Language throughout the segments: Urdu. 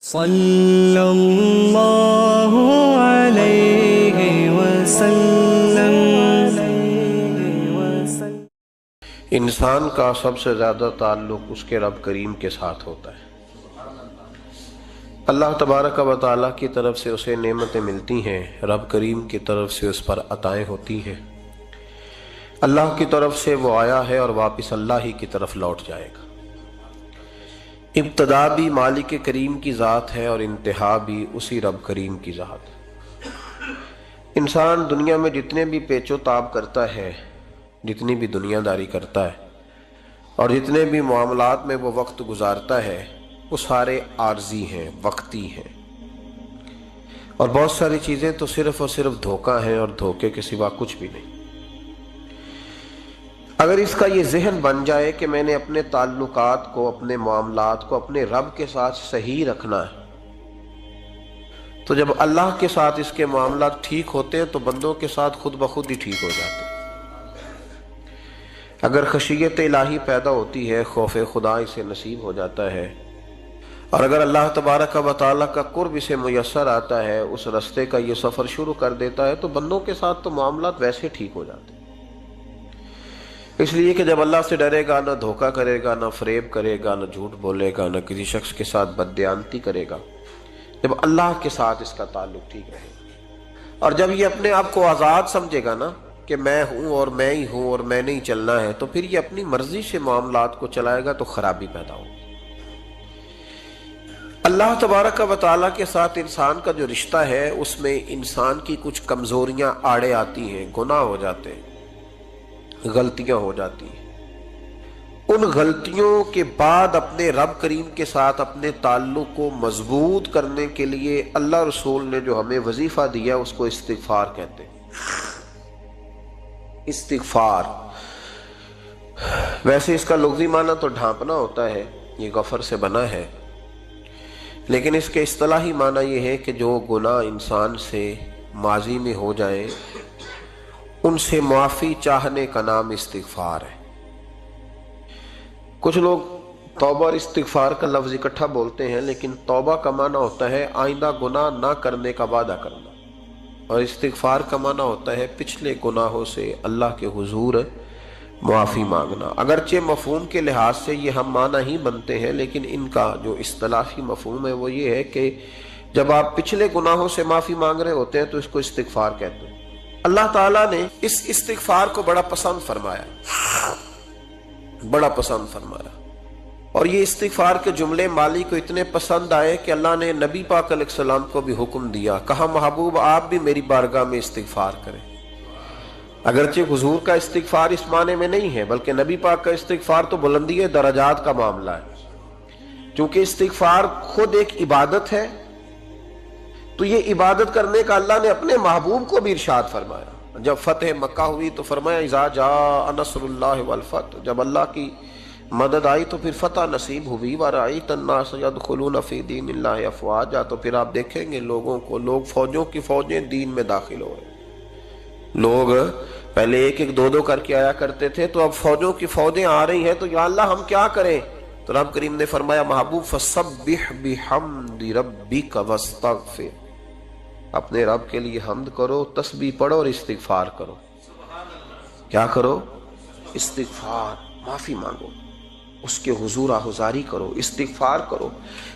صلی اللہ علیہ وسلم۔ انسان کا سب سے زیادہ تعلق اس کے رب کریم کے ساتھ ہوتا ہے۔ اللہ تبارک و تعالیٰ کی طرف سے اسے نعمتیں ملتی ہیں، رب کریم کی طرف سے اس پر عطائیں ہوتی ہیں۔ اللہ کی طرف سے وہ آیا ہے اور واپس اللہ ہی کی طرف لوٹ جائے گا۔ ابتدا بھی مالک کریم کی ذات ہے اور انتہا بھی اسی رب کریم کی ذات۔ انسان دنیا میں جتنے بھی پیچ و تاب کرتا ہے، جتنی بھی دنیا داری کرتا ہے اور جتنے بھی معاملات میں وہ وقت گزارتا ہے، وہ سارے عارضی ہیں، وقتی ہیں، اور بہت ساری چیزیں تو صرف اور صرف دھوکہ ہیں اور دھوکے کے سوا کچھ بھی نہیں۔ اگر اس کا یہ ذہن بن جائے کہ میں نے اپنے تعلقات کو، اپنے معاملات کو اپنے رب کے ساتھ صحیح رکھنا ہے، تو جب اللہ کے ساتھ اس کے معاملات ٹھیک ہوتے ہیں تو بندوں کے ساتھ خود بخود ہی ٹھیک ہو جاتے ہیں۔ اگر خشیت الہی پیدا ہوتی ہے، خوف خدا اسے نصیب ہو جاتا ہے، اور اگر اللہ تبارک و تعالیٰ کا قرب اسے میسر آتا ہے، اس رستے کا یہ سفر شروع کر دیتا ہے، تو بندوں کے ساتھ تو معاملات ویسے ٹھیک ہو جاتے ہیں۔ اس لیے کہ جب اللہ سے ڈرے گا، نہ دھوکہ کرے گا، نہ فریب کرے گا، نہ جھوٹ بولے گا، نہ کسی شخص کے ساتھ بددیانتی کرے گا، جب اللہ کے ساتھ اس کا تعلق ٹھیک رہے گا، اور جب یہ اپنے آپ کو آزاد سمجھے گا نا کہ میں ہوں اور میں ہی ہوں اور میں نہیں چلنا ہے، تو پھر یہ اپنی مرضی سے معاملات کو چلائے گا تو خرابی پیدا ہوگی۔ اللہ تبارک و تعالیٰ کے ساتھ انسان کا جو رشتہ ہے، اس میں انسان کی کچھ کمزوریاں آڑے آتی ہیں، گناہ ہو جاتے ہیں، غلطیاں ہو جاتی ہیں۔ ان غلطیوں کے بعد اپنے رب کریم کے ساتھ اپنے تعلق کو مضبوط کرنے کے لیے اللہ رسول نے جو ہمیں وظیفہ دیا اس کو استغفار کہتے ہیں۔ استغفار ویسے اس کا لفظی معنی تو ڈھانپنا ہوتا ہے، یہ غفر سے بنا ہے، لیکن اس کے اصطلاحی معنی یہ ہے کہ جو گناہ انسان سے ماضی میں ہو جائیں ان سے معافی چاہنے کا نام استغفار ہے۔ کچھ لوگ توبہ اور استغفار کا لفظ اکٹھا بولتے ہیں، لیکن توبہ کا معنی ہوتا ہے آئندہ گناہ نہ کرنے کا وعدہ کرنا، اور استغفار کا معنی ہوتا ہے پچھلے گناہوں سے اللہ کے حضور معافی مانگنا۔ اگرچہ مفہوم کے لحاظ سے یہ ہم معنی ہی بنتے ہیں، لیکن ان کا جو اصطلاحی مفہوم ہے وہ یہ ہے کہ جب آپ پچھلے گناہوں سے معافی مانگ رہے ہوتے ہیں تو اس کو استغفار کہتے ہیں۔ اللہ تعالیٰ نے اس استغفار کو بڑا پسند فرمایا، بڑا پسند فرمایا، اور یہ استغفار کے جملے مالی کو اتنے پسند آئے کہ اللہ نے نبی پاک علیہ السلام کو بھی حکم دیا، کہا محبوب آپ بھی میری بارگاہ میں استغفار کریں۔ اگرچہ حضور کا استغفار اس معنی میں نہیں ہے، بلکہ نبی پاک کا استغفار تو بلندی درجات کا معاملہ ہے، چونکہ استغفار خود ایک عبادت ہے، تو یہ عبادت کرنے کا اللہ نے اپنے محبوب کو بھی ارشاد فرمایا۔ جب فتح مکہ ہوئی تو فرمایا اذا جاء نصر اللہ والفتح، جب اللہ کی مدد آئی تو پھر فتح نصیب ہوئی، وَرَأَيْتَ النَّاسَ يَدْخُلُونَ فِي دِينِ اللَّهِ أَفْوَاجًا، تو پھر آپ دیکھیں گے لوگوں کو، لوگ فوجوں کی فوجیں دین میں داخل ہو رہے۔ لوگ پہلے ایک ایک دو دو کر کے آیا کرتے تھے، تو اب فوجوں کی فوجیں آ رہی ہیں، تو یا اللہ ہم کیا کریں؟ تو رب کریم نے فرمایا محبوب فَسَبِّحْ بِحَمْدِ رَبِّكَ وَاسْتَغْفِرْ، اپنے رب کے لیے حمد کرو، تسبیح پڑھو اور استغفار کرو۔ کیا کرو؟ استغفار، معافی مانگو، اس کے حضور آہذاری کرو، استغفار کرو۔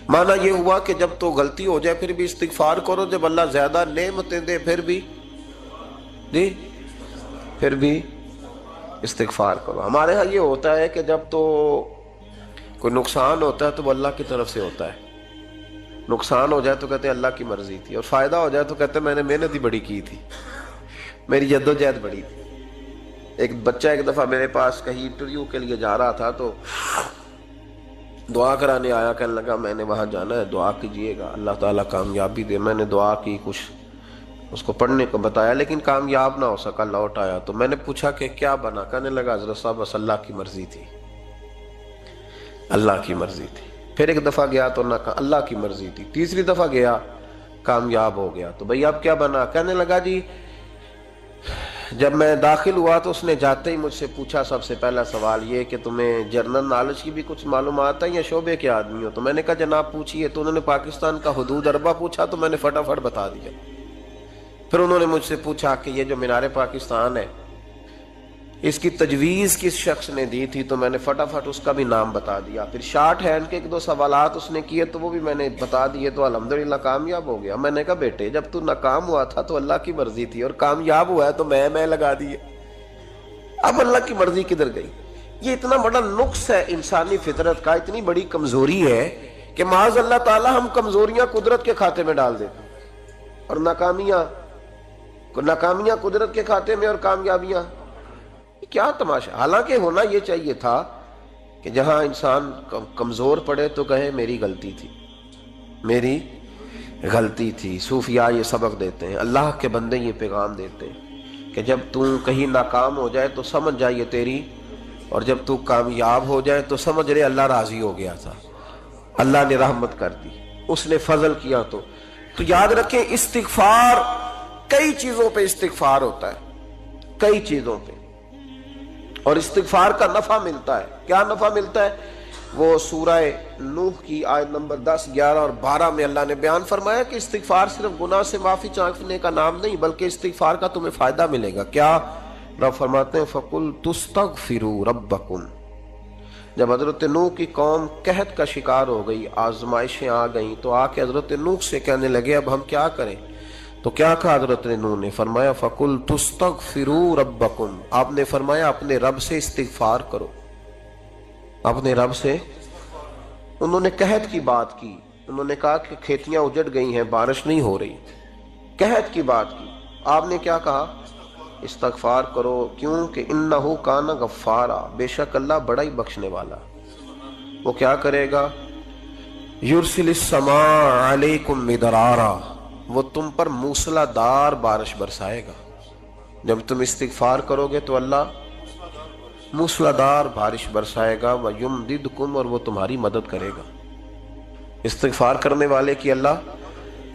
معنی یہ ہوا کہ جب تو غلطی ہو جائے پھر بھی استغفار کرو، جب اللہ زیادہ نعمتیں دے پھر بھی استغفار کرو۔ ہمارے ہاں یہ ہوتا ہے کہ جب تو کوئی نقصان ہوتا ہے تو وہ اللہ کی طرف سے ہوتا ہے، نقصان ہو جائے تو کہتے ہیں اللہ کی مرضی تھی، اور فائدہ ہو جائے تو کہتے ہیں میں نے محنت ہی بڑی کی تھی، میری جدوجہد بڑی تھی۔ ایک بچہ ایک دفعہ میرے پاس کہیں انٹرویو کے لیے جا رہا تھا، تو دعا کرانے آیا، کہنے لگا میں نے وہاں جانا ہے، دعا کیجئے گا اللہ تعالیٰ کامیابی دے۔ میں نے دعا کی، کچھ اس کو پڑھنے کو بتایا، لیکن کامیاب نہ ہو سکا، لوٹ آیا۔ تو میں نے پوچھا کہ کیا بنا؟ کہنے لگا حضرت صاحب بس اللہ کی مرضی تھی، اللہ کی مرضی تھی۔ پھر ایک دفعہ گیا تو نہ کہا اللہ کی مرضی تھی، تیسری دفعہ گیا کامیاب ہو گیا، تو بھئی اب کیا بنا؟ کہنے لگا جی جب میں داخل ہوا تو اس نے جاتے ہی مجھ سے پوچھا سب سے پہلا سوال یہ کہ تمہیں جنرل نالج کی بھی کچھ معلومات ہے یا شعبے کے آدمی ہو؟ تو میں نے کہا جناب پوچھیے۔ تو انہوں نے پاکستان کا حدود اربع پوچھا تو میں نے فٹافٹ بتا دیا۔ پھر انہوں نے مجھ سے پوچھا کہ یہ جو مینار پاکستان ہے اس کی تجویز کس شخص نے دی تھی؟ تو میں نے فٹافٹ اس کا بھی نام بتا دیا۔ پھر شارٹ ہینڈ کے ایک دو سوالات اس نے کیے تو وہ بھی میں نے بتا دیے، تو الحمدللہ کامیاب ہو گیا۔ میں نے کہا بیٹے جب تو ناکام ہوا تھا تو اللہ کی مرضی تھی، اور کامیاب ہوا ہے تو میں لگا دیے، اب اللہ کی مرضی کدھر گئی؟ یہ اتنا بڑا نقص ہے انسانی فطرت کا، اتنی بڑی کمزوری ہے کہ معاذ اللہ تعالی ہم کمزوریاں قدرت کے کھاتے میں ڈال دیتے ہیں، اور ناکامیاں قدرت کے کھاتے میں اور کامیابیاں کیا تماشا۔ حالانکہ ہونا یہ چاہیے تھا کہ جہاں انسان کمزور پڑے تو کہے میری غلطی تھی، میری غلطی تھی۔ صوفیاء یہ سبق دیتے ہیں، اللہ کے بندے یہ پیغام دیتے ہیں کہ جب تو کہیں ناکام ہو جائے تو سمجھ جائے تیری، اور جب تو کامیاب ہو جائے تو سمجھ رہے اللہ راضی ہو گیا تھا، اللہ نے رحمت کر دی، اس نے فضل کیا۔ تو یاد رکھیں استغفار، کئی چیزوں پہ استغفار ہوتا ہے، کئی چیزوں پہ، اور استغفار کا نفع ملتا ہے۔ کیا نفع ملتا ہے؟ وہ سورہ نوح کی آیت نمبر 10، 11 اور 12 میں اللہ نے بیان فرمایا کہ استغفار صرف گناہ سے معافی چاہنے کا نام نہیں، بلکہ استغفار کا تمہیں فائدہ ملے گا۔ کیا؟ رب فرماتے ہیں فَقُلْتُ اسْتَغْفِرُوا رَبَّكُمْ۔ جب حضرت نوح کی قوم قحط کا شکار ہو گئی، آزمائشیں آ گئیں، تو آ کے حضرت نوح سے کہنے لگے اب ہم کیا کریں؟ تو کیا کہا حضرت نوح نے؟ فرمایا فَقُلْتُ اسْتَغْفِرُوا رَبَّكُمْ، آپ نے فرمایا اپنے رب سے استغفار کرو، اپنے رب سے۔ انہوں نے قحط کی بات کی، انہوں نے کہا کہ کھیتیاں اجڑ گئی ہیں، بارش نہیں ہو رہی، قحط کی بات کی۔ آپ نے کیا کہا؟ استغفار کرو، کیوں کہ انہو کان غفارا، بے شک اللہ بڑا ہی بخشنے والا۔ وہ کیا کرے گا؟ یرسل السماء علیکم مدرارا، وہ تم پر موسلا دار بارش برسائے گا۔ جب تم استغفار کرو گے تو اللہ موسلا دار بارش برسائے گا، وَيُمْدِدْكُمْ، اور وہ تمہاری مدد کرے گا۔ استغفار کرنے والے کی اللہ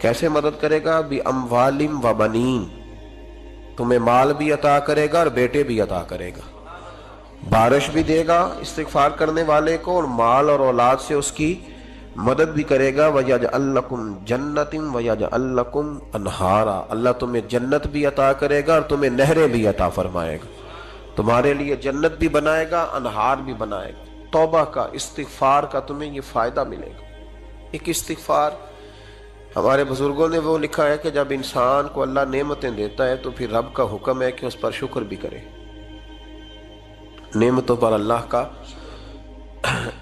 کیسے مدد کرے گا؟ بِأَمْوَالٍ وَبَنِينَ، تمہیں مال بھی عطا کرے گا اور بیٹے بھی عطا کرے گا، بارش بھی دے گا استغفار کرنے والے کو، اور مال اور اولاد سے اس کی مدد بھی کرے گا۔ وَيَجْعَلْ لَكُمْ جَنَّةٍ وَيَجْعَلْ لَكُمْ أَنْهَارًا، اللہ تمہیں جنت بھی عطا کرے گا اور تمہیں نہریں بھی عطا فرمائے گا، تمہارے لیے جنت بھی بنائے گا، انہار بھی بنائے گا۔ توبہ کا، استغفار کا تمہیں یہ فائدہ ملے گا۔ ایک استغفار، ہمارے بزرگوں نے وہ لکھا ہے کہ جب انسان کو اللہ نعمتیں دیتا ہے تو پھر رب کا حکم ہے کہ اس پر شکر بھی کرے، نعمتوں پر اللہ کا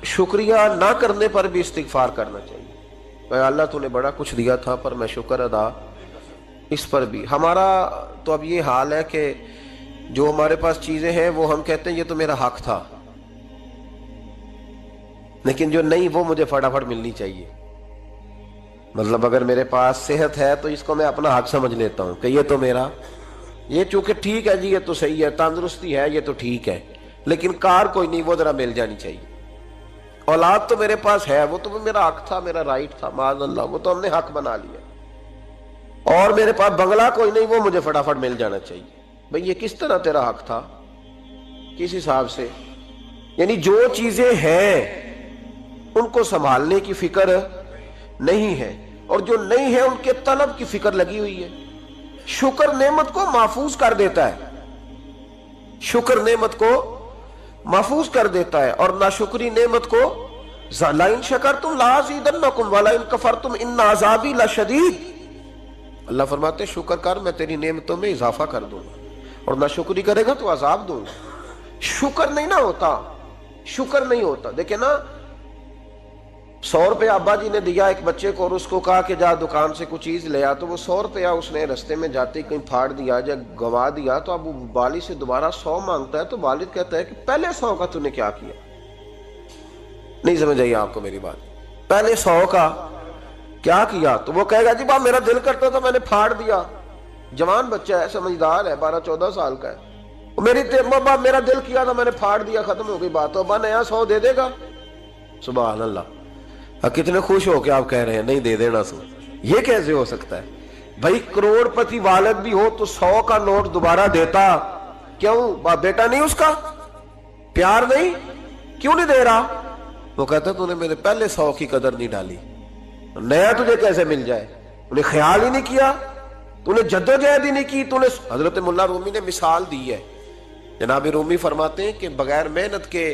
شکریہ نہ کرنے پر بھی استغفار کرنا چاہیے۔ کہ اللہ تو نے بڑا کچھ دیا تھا پر میں شکر ادا اس پر بھی۔ ہمارا تو اب یہ حال ہے کہ جو ہمارے پاس چیزیں ہیں وہ ہم کہتے ہیں یہ تو میرا حق تھا، لیکن جو نہیں وہ مجھے فٹافٹ ملنی چاہیے۔ مطلب اگر میرے پاس صحت ہے تو اس کو میں اپنا حق سمجھ لیتا ہوں کہ یہ تو میرا، یہ چونکہ ٹھیک ہے جی، یہ تو صحیح ہے، تندرستی ہے یہ تو ٹھیک ہے، لیکن کار کوئی نہیں، وہ ذرا مل جانی چاہیے۔ اولاد تو میرے پاس ہے، وہ تو میرا حق تھا، میرا رائٹ تھا، معاذ اللہ وہ تو ہم نے حق بنا لیا۔ اور میرے پاس بنگلہ کوئی نہیں، وہ مجھے فٹافٹ مل جانا چاہیے۔ بھئی یہ کس طرح تیرا حق تھا، کس حساب سے؟ یعنی جو چیزیں ہیں ان کو سنبھالنے کی فکر نہیں ہے، اور جو نہیں ہے ان کے طلب کی فکر لگی ہوئی ہے۔ شکر نعمت کو محفوظ کر دیتا ہے، شکر نعمت کو محفوظ کر دیتا ہے، اور ناشکری نعمت کو لَئِن شَكَرْتُمْ لَأَزِيدَنَّكُمْ وَلَئِن كَفَرْتُمْ إِنَّ عَذَابِي لَشَدِيدٌ۔ اللہ فرماتے ہیں شکر کر، میں تیری نعمتوں میں اضافہ کر دوں گا، اور ناشکری کرے گا تو عذاب دوں گا۔ شکر نہیں نہ ہوتا، شکر نہیں ہوتا۔ دیکھیں نا، 100 روپے ابا جی نے دیا ایک بچے کو، اور اس کو کہا کہ جا دکان سے کچھ چیز لے آ، تو وہ 100 روپیہ اس نے رستے میں جاتے کہیں پھاڑ دیا یا گوا دیا، تو اب وہ والد سے دوبارہ 100 مانگتا ہے، تو والد کہتا ہے کہ پہلے 100 کا تو نے کیا کیا؟ نہیں سمجھ آئی آپ کو میری بات؟ پہلے 100 کا کیا کیا؟ تو وہ کہے گا جی میرا دل کرتا تھا میں نے پھاڑ دیا۔ جوان بچہ ہے، سمجھدار ہے، 12-14 سال کا ہے، میرا دل کیا تھا میں نے پھاڑ دیا، ختم ہو گئی بات۔ ابا نیا 100 دے دے گا؟ سبحان اللہ، کتنے خوش ہو کے آپ کہہ رہے ہیں نہیں دے دینا سو، یہ کیسے ہو سکتا ہے؟ بھائی کروڑپتی والد بھی ہو تو 100 کا نوٹ دوبارہ دیتا، کیوں؟ بیٹا نہیں اس کا؟ پیار نہیں؟ کیوں نہیں دے رہا؟ وہ کہتا تو نے میرے پہلے 100 کی قدر نہیں ڈالی، نیا تجھے کیسے مل جائے؟ انہیں خیال ہی نہیں کیا، تو نے جدوجہد ہی نہیں کی، تو نے۔ حضرت مولا رومی نے مثال دی ہے، جناب رومی فرماتے ہیں کہ بغیر محنت کے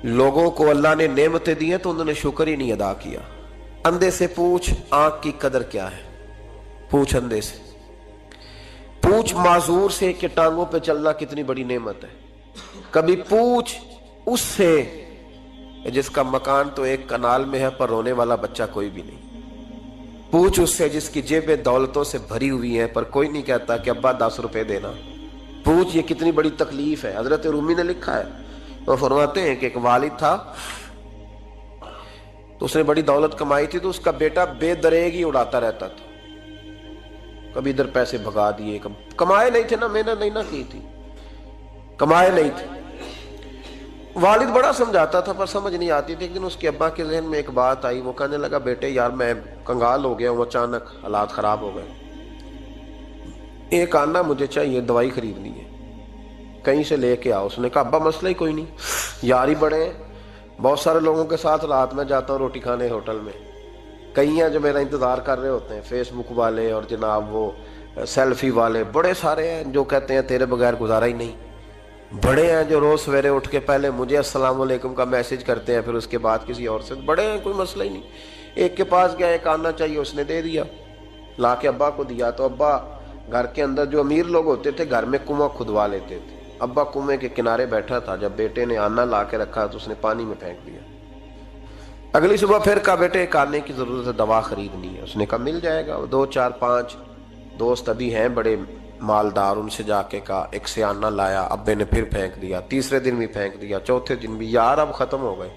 لوگوں کو اللہ نے نعمتیں دی ہیں تو انہوں نے شکر ہی نہیں ادا کیا۔ اندھے سے پوچھ آنکھ کی قدر کیا ہے، پوچھ اندھے سے، پوچھ معذور سے کہ ٹانگوں پہ چلنا کتنی بڑی نعمت ہے، کبھی پوچھ اس سے جس کا مکان تو ایک کنال میں ہے پر رونے والا بچہ کوئی بھی نہیں، پوچھ اس سے جس کی جیبیں دولتوں سے بھری ہوئی ہیں پر کوئی نہیں کہتا کہ ابا 10 روپے دینا، پوچھ یہ کتنی بڑی تکلیف ہے۔ حضرت رومی نے لکھا ہے، وہ فرماتے ہیں کہ ایک والد تھا تو اس نے بڑی دولت کمائی تھی تو اس کا بیٹا بے دریغ ہی اڑاتا رہتا تھا، کبھی ادھر پیسے بھگا دیے، کمائے نہیں تھے نا، محنت نہیں نہ کی تھی، کمائے نہیں تھے۔ والد بڑا سمجھاتا تھا پر سمجھ نہیں آتی تھی۔ ایک دن اس کے ابا کے ذہن میں ایک بات آئی، وہ کہنے لگا بیٹے یار میں کنگال ہو گیا ہوں، اچانک حالات خراب ہو گئے، ایک آنا مجھے چاہیے، دوائی خریدنی ہے، کہیں سے لے کے آؤ۔ اس نے کہا ابا مسئلہ ہی کوئی نہیں، یار ہی بڑے ہیں، بہت سارے لوگوں کے ساتھ رات میں جاتا ہوں روٹی کھانے ہوٹل میں، کئی ہیں جو میرا انتظار کر رہے ہوتے ہیں، فیس بک والے اور جناب وہ سیلفی والے، بڑے سارے ہیں جو کہتے ہیں تیرے بغیر گزارا ہی نہیں، بڑے ہیں جو روز سویرے اٹھ کے پہلے مجھے السلام علیکم کا میسج کرتے ہیں پھر اس کے بعد کسی اور سے، بڑے ہیں کوئی مسئلہ ہی نہیں۔ ایک کے پاس گیا، ایک آنا چاہیے، اس نے دے دیا، لا کے ابا کو دیا تو ابا گھر کے اندر جو امیر لوگ ہوتے تھے گھر میں کنواں کھدوا لیتے تھے، ابا کنویں کے کنارے بیٹھا تھا، جب بیٹے نے آنا لا کے رکھا تو اس نے پانی میں پھینک دیا۔ اگلی صبح پھر کہا بیٹے ایک آنے کی ضرورت ہے، دوا خریدنی ہے۔ اس نے کہا مل جائے گا، 2 4 5 دوست ابھی ہیں بڑے مالدار، ان سے جا کے کہا، ایک سے آنا لایا، ابے نے پھر پھینک دیا، تیسرے دن بھی پھینک دیا، چوتھے دن بھی، یار اب ختم ہو گئے۔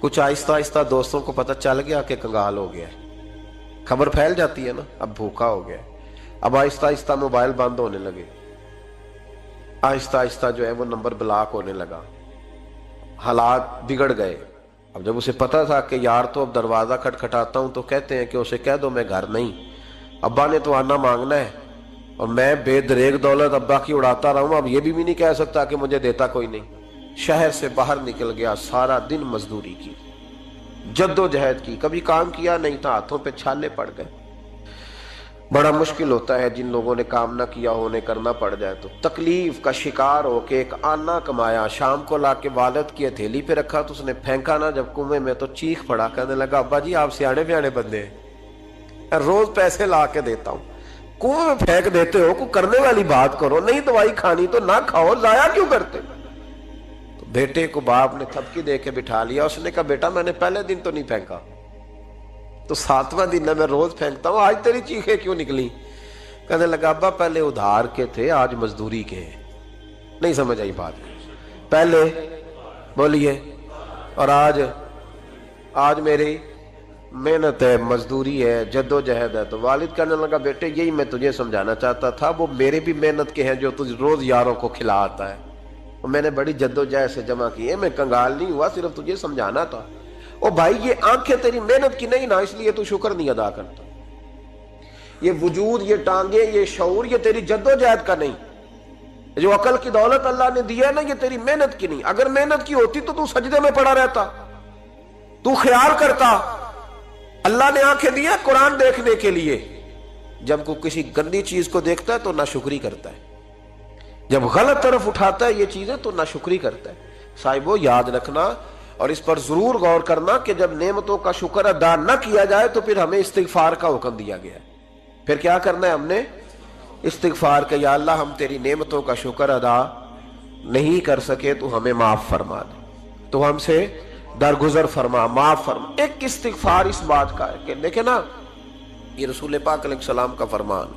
کچھ آہستہ آہستہ دوستوں کو پتہ چل گیا کہ کنگال ہو گیا ہے، خبر پھیل جاتی ہے نا، اب بھوکا ہو گیا ہے۔ اب آہستہ آہستہ موبائل بند ہونے لگے، آہستہ آہستہ جو ہے وہ نمبر بلاک ہونے لگا، حالات بگڑ گئے۔ اب جب اسے پتا تھا کہ یار تو اب دروازہ کھٹکھٹاتا ہوں تو کہتے ہیں کہ اسے کہہ دو میں گھر نہیں، ابا نے تو آنا مانگنا ہے اور میں بے دریغ دولت ابا کی اڑاتا رہا ہوں، اب یہ بھی نہیں کہہ سکتا کہ مجھے دیتا کوئی نہیں۔ شہر سے باہر نکل گیا، سارا دن مزدوری کی، جد و جہد کی، کبھی کام کیا نہیں تھا، ہاتھوں پہ چھالے پڑ گئے۔ بڑا مشکل ہوتا ہے جن لوگوں نے کام نہ کیا ہو، انہیں کرنا پڑ جائے تو تکلیف کا شکار ہو کے ایک آنا کمایا، شام کو لا کے والد کی ہتھیلی پہ رکھا تو اس نے پھینکا نا جب کنویں میں تو چیخ پڑا، کہنے لگا ابا جی آپ سیانے بیانے بندے ہیں، روز پیسے لا کے دیتا ہوں، کنویں میں پھینک دیتے ہو، کوئی کرنے والی بات کرو، نہیں دوائی کھانی تو نہ کھاؤ، ضائع کیوں کرتے؟ تو بیٹے کو باپ نے تھپکی دے کے بٹھا لیا، اس نے کہا بیٹا میں نے پہلے دن تو نہیں پھینکا، تو 7واں دن ہے، میں روز پھینکتا ہوں، آج تیری چیخیں کیوں نکلی؟ کہنے لگا ابا پہلے ادھار کے تھے آج مزدوری کے ہیں۔ نہیں سمجھ آئی بات؟ پہلے بولیے، اور آج میری محنت ہے، مزدوری ہے، جد و جہد ہے۔ تو والد کہنے لگا بیٹے یہی میں تجھے سمجھانا چاہتا تھا، وہ میرے بھی محنت کے ہیں جو تجھ روز یاروں کو کھلا آتا ہے، اور میں نے بڑی جد و جہد سے جمع کی ہے، میں کنگال نہیں ہوا، صرف تجھے سمجھانا تھا۔ او بھائی یہ آنکھیں تیری محنت کی نہیں نا، اس لیے تو شکر نہیں ادا کرتا، یہ وجود، یہ ٹانگیں، یہ شعور، یہ تیری جد و جہد کا نہیں، جو عقل کی دولت اللہ نے دی ہے نا، یہ تیری محنت کی نہیں۔ اگر محنت کی ہوتی تو سجدے میں پڑا رہتا، تو خیال کرتا اللہ نے آنکھیں دی ہے قرآن دیکھنے کے لیے، جب کوئی کسی گندی چیز کو دیکھتا ہے تو ناشکری کرتا ہے، جب غلط طرف اٹھاتا ہے یہ چیزیں تو ناشکری کرتا ہے۔ صاحبو یاد رکھنا اور اس پر ضرور غور کرنا کہ جب نعمتوں کا شکر ادا نہ کیا جائے تو پھر ہمیں استغفار کا حکم دیا گیا ہے۔ پھر کیا کرنا ہے ہم نے؟ استغفار کہ یا اللہ ہم تیری نعمتوں کا شکر ادا نہیں کر سکے تو ہمیں معاف فرما دے، تو ہم سے درگزر فرما، معاف فرما۔ ایک استغفار اس بات کا ہے کہ دیکھیں نا، یہ رسول پاک علیہ السلام کا فرمان،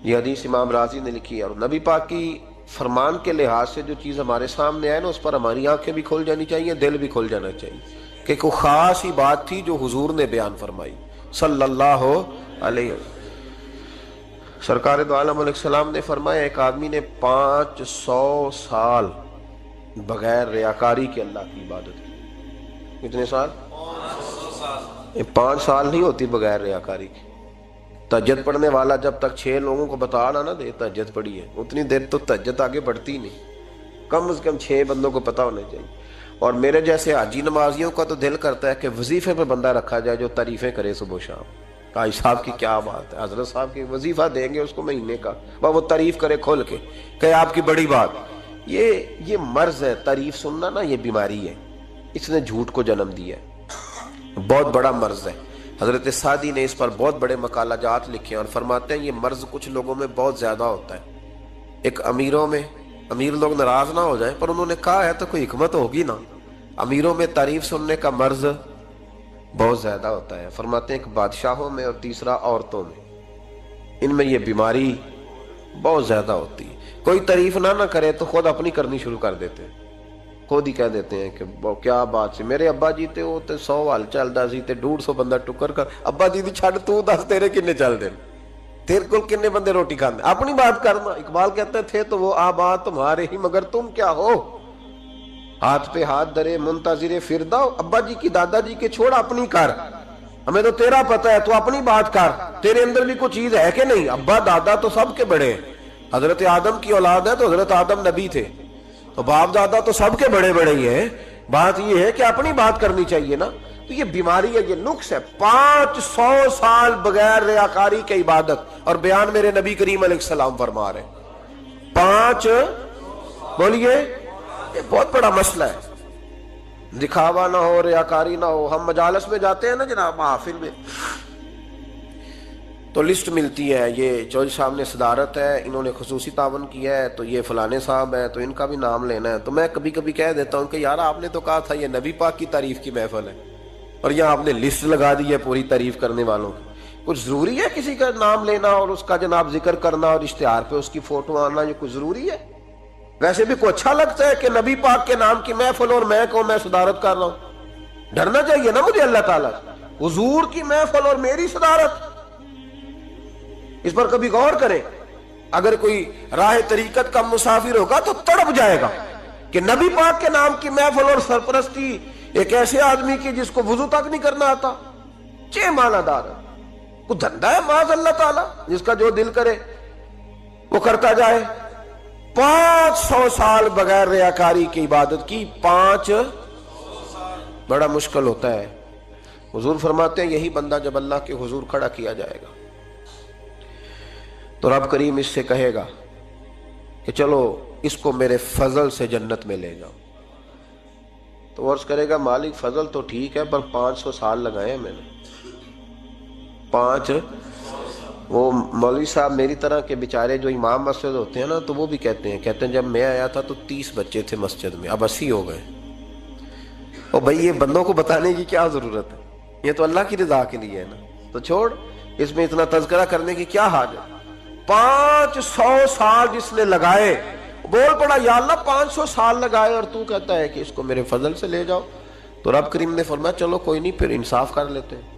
یہ حدیث امام رازی نے لکھی ہے، اور نبی پاک کی فرمان کے لحاظ سے جو چیز ہمارے سامنے آئے نا اس پر ہماری آنکھیں بھی کھل جانی چاہیے، دل بھی کھل جانا چاہیے، کہ کوئی خاص ہی بات تھی جو حضور نے بیان فرمائی صلی اللہ علیہ وسلم۔ سرکار دو عالم علیہ السلام نے فرمایا ایک آدمی نے 500 سال بغیر ریاکاری کے اللہ کی عبادت کی۔ کتنے سال؟ 500 سال۔ 5 سال نہیں ہوتی بغیر ریاکاری کی، تہجد پڑھنے والا جب تک 6 لوگوں کو بتا نہ دے تہجد پڑھی ہے، اتنی دیر تو تہجد آگے بڑھتی نہیں، کم از کم 6 بندوں کو پتا ہونے چاہیے۔ اور میرے جیسے حاجی نمازیوں کا تو دل کرتا ہے کہ وظیفے پہ بندہ رکھا جائے جو تعریفیں کرے صبح و شام، حاجی صاحب کی کیا بات ہے، حضرت صاحب کی وظیفہ دیں گے اس کو مہینے کا، وہ تعریف کرے کھول کے کہ آپ کی بڑی بات۔ یہ مرض ہے، تعریف سننا نا یہ بیماری ہے، اس نے جھوٹ کو جنم دیا ہے، بہت بڑا مرض ہے۔ حضرت سعدی نے اس پر بہت بڑے مقالہ جات لکھے ہیں اور فرماتے ہیں یہ مرض کچھ لوگوں میں بہت زیادہ ہوتا ہے۔ ایک امیروں میں، امیر لوگ ناراض نہ ہو جائیں پر انہوں نے کہا ہے تو کوئی حکمت ہوگی نا، امیروں میں تعریف سننے کا مرض بہت زیادہ ہوتا ہے۔ فرماتے ہیں کہ بادشاہوں میں اور تیسرا عورتوں میں، ان میں یہ بیماری بہت زیادہ ہوتی ہے۔ کوئی تعریف نہ کرے تو خود اپنی کرنی شروع کر دیتے ہیں، خود ہی کہہ دیتے ہیں کہ کیا بات سی، میرے ابا جی تے وہ تے 100 حال چلدا سی تے 150 بندہ ٹکر کر، ابا جی دی چھڈ تو دس تیرے کنے چل دے، تیرے کول کنے بندے روٹی کھاندے، اپنی بات کرنا۔ اقبال کہتے تھے تو وہ آبا تمہارے ہی مگر تم کیا ہو، ہاتھ پہ ہاتھ درے منتظر فردا، ابا جی کی دادا جی کے چھوڑ اپنی کر، ہمیں تو تیرا پتہ ہے تو اپنی بات کر، تیرے اندر بھی کوئی چیز ہے کہ نہیں۔ ابا دادا تو سب کے بڑے ہیں، حضرت آدم کی اولاد ہے تو حضرت آدم نبی تھے، تو باپ دادا تو سب کے بڑے بڑے ہی ہیں، بات یہ ہے کہ اپنی بات کرنی چاہیے نا۔ تو یہ بیماری ہے، یہ نقص ہے۔ 500 سال بغیر ریاکاری کی عبادت، اور بیان میرے نبی کریم علیہ السلام فرما رہے ہیں 5، بولیے، یہ بہت بڑا مسئلہ ہے، دکھاوا نہ ہو، ریاکاری نہ ہو۔ ہم مجالس میں جاتے ہیں نا جناب، محافل میں، تو لسٹ ملتی ہے، یہ چودھری صاحب نے صدارت ہے، انہوں نے خصوصی تعاون کیا ہے، تو یہ فلانے صاحب ہے تو ان کا بھی نام لینا ہے۔ تو میں کبھی کبھی کہہ دیتا ہوں کہ یار آپ نے تو کہا تھا یہ نبی پاک کی تعریف کی محفل ہے، اور یہاں آپ نے لسٹ لگا دی ہے پوری تعریف کرنے والوں کی۔ کچھ ضروری ہے کسی کا نام لینا اور اس کا جناب ذکر کرنا اور اشتہار پہ اس کی فوٹو آنا، یہ کچھ ضروری ہے؟ ویسے بھی کوئی اچھا لگتا ہے کہ نبی پاک کے نام کی محفل اور میں کہوں میں صدارت کر رہا ہوں؟ ڈرنا چاہیے نا مجھے اللہ تعالیٰ، حضور کی محفل اور میری صدارت، اس پر کبھی غور کریں۔ اگر کوئی راہ طریقت کا مسافر ہوگا تو تڑپ جائے گا کہ نبی پاک کے نام کی محفل اور سرپرستی ایک ایسے آدمی کی جس کو وضو تک نہیں کرنا آتا، چھ معنی دار ہے، کوئی دھندا ہے معاذ اللہ تعالیٰ، جس کا جو دل کرے وہ کرتا جائے۔ 500 سال بغیر ریاکاری کی عبادت کی، 5 بڑا مشکل ہوتا ہے۔ حضور فرماتے ہیں یہی بندہ جب اللہ کے حضور کھڑا کیا جائے گا تو رب کریم اس سے کہے گا کہ چلو اس کو میرے فضل سے جنت میں لے جاؤ، تو عرض کرے گا مالک فضل تو ٹھیک ہے پر 500 سال لگائے ہیں میں نے، 5۔ وہ مولوی صاحب میری طرح کے بیچارے جو امام مسجد ہوتے ہیں نا، تو وہ بھی کہتے ہیں جب میں آیا تھا تو 30 بچے تھے مسجد میں، اب 80 ہو گئے۔ اور بھائی یہ بندوں کو بتانے کی کیا ضرورت ہے، یہ تو اللہ کی رضا کے لیے ہے نا، تو چھوڑ اس میں اتنا تذکرہ کرنے کی کیا حاجت۔ 500 سال جس نے لگائے، بول پڑا یا اللہ 500 سال لگائے اور تو کہتا ہے کہ اس کو میرے فضل سے لے جاؤ، تو رب کریم نے فرمایا چلو کوئی نہیں، پھر انصاف کر لیتے ہیں،